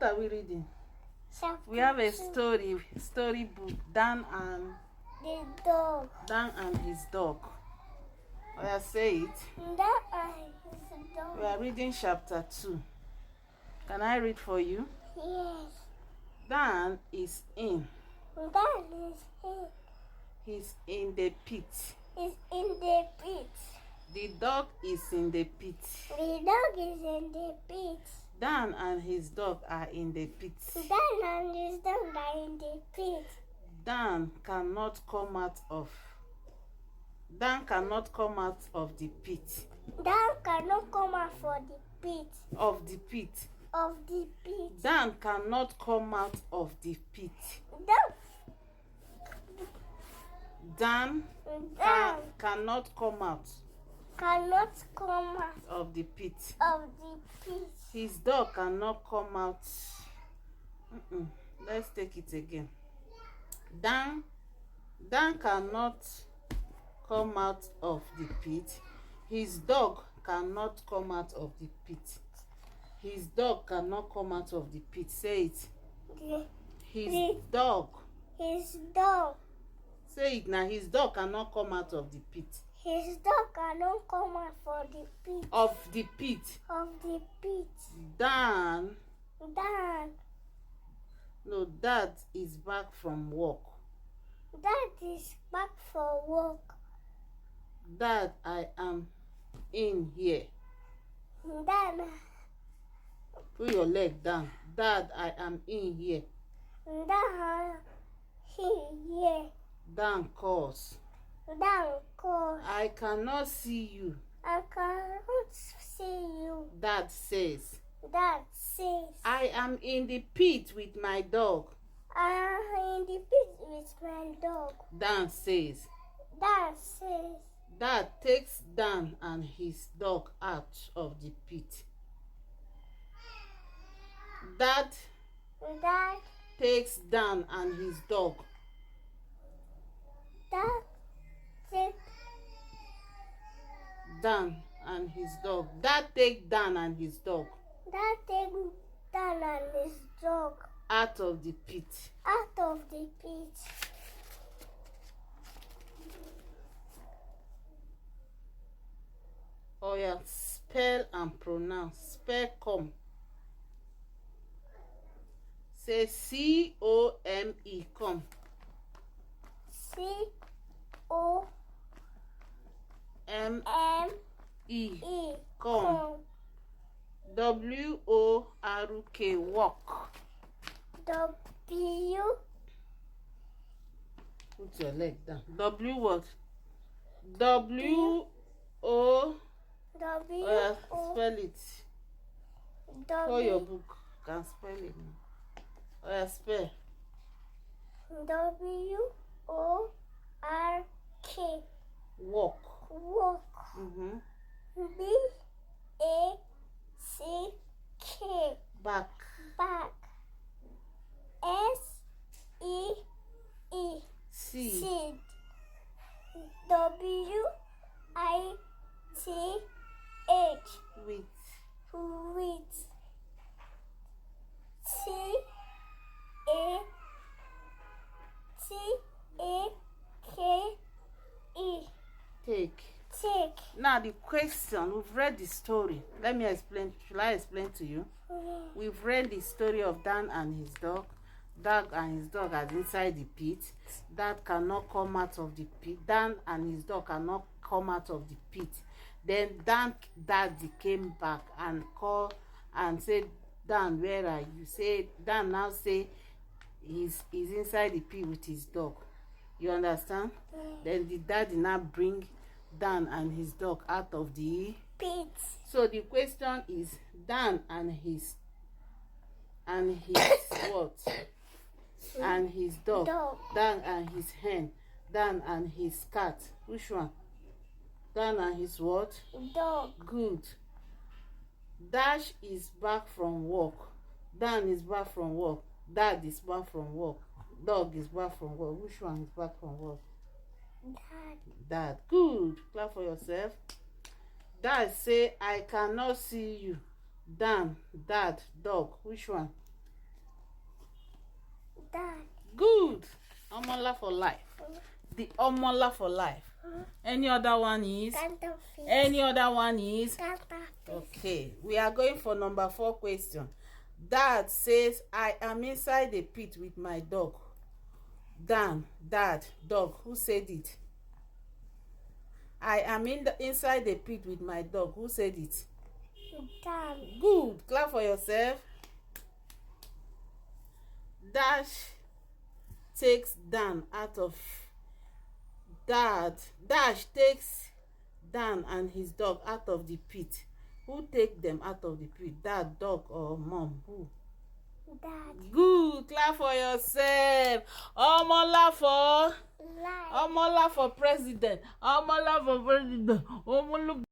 What are we reading? Chapter We have a 2. story book, Dan and The dog. Dan and his dog. I say it. That is a dog. We are reading chapter 2. Can I read for you? Yes. Dan is in. That is him. He's in the pit. Is in the pit. The dog is in the pit. The dog is in the pit. Dan and his dog are in the pit. Dan and his dog are in the pit. Dan cannot come out of the pit. Dan cannot come out for the pit. Of the pit. Of the pit. Dan cannot come out of the pit. Dan cannot come out of the pit. Of the pit. His dog cannot come out. Let's take it again. Dan cannot come out of the pit. His dog cannot come out of the pit. His dog cannot come out of the pit. Say it. His dog. His dog. Say it now. His dog cannot come out of the pit. His dog cannot come out for the pit. Of the pit. Of the pit. Dan. No, Dad is back from work. Dad is back for work. Dad, I am in here. Dad. Put your leg down. Dad, I am in here. Dad, here. Dan calls. Dan calls. I cannot see you. I cannot see you. Dad says. Dad says. I am in the pit with my dog. I am in the pit with my dog. Dan says. Dad says. Dad takes Dan and his dog out of the pit. Dad takes Dan and his dog. Dad takes Dan and his dog. Dad take Dan and his dog. Dad takes Dan and his dog out of the pit. Out of the pit. Oh yeah, spell and pronounce. Spell come. Say C-O-M-E, come. C-O-M-E, come. W-O-R-K, walk. W. Put your leg down. W what? W-O. W. Spell it. Call your book. You can spell it now. Spell. W-O-R-K. Walk. Walk. B-A-C-K. Back. Back. S-E-E. Seed. W-I-T-H. Wheat. Wheat. T-A-K-E. Take. Take. Now the question, we've read the story. Let me explain. Shall I explain to you? We've read the story of Dan and his dog. Dad and his dog are inside the pit. Dad cannot come out of the pit. Dan and his dog cannot come out of the pit. Then Daddy came back and called and said, Dan, where are you? Dan now say he's inside the pit with his dog. You understand? Then the daddy now bring Dan and his dog out of the pit. So the question is Dan and his what? And his dog. Dan and his hen. Dan and his cat. Which one? Dan and his what? Dog. Good. Dash is back from work. Dan is back from work. Dad is back from work. Dog is back from work. Which one is back from work? Dad. Good. Clap for yourself. Dad say, I cannot see you. Dan, dad, dog. Which one? Dad. Good. Omola for life. The Omola for life. Any other one is? Counterfeit. Any other one is? Counterfeit. Okay, we are going for number 4 question. Dad says, I am inside the pit with my dog. Dan, dad, dog. Who said it? I am inside the pit with my dog. Who said it? Dad. Good. Clap for yourself. Dash takes Dan out of Dash takes Dan and his dog out of the pit. Who take them out of the pit? Dad, dog, or mom? Who? Dad. Good. Clap for yourself. Omola for Life. Omola for president. Omola for president. Omola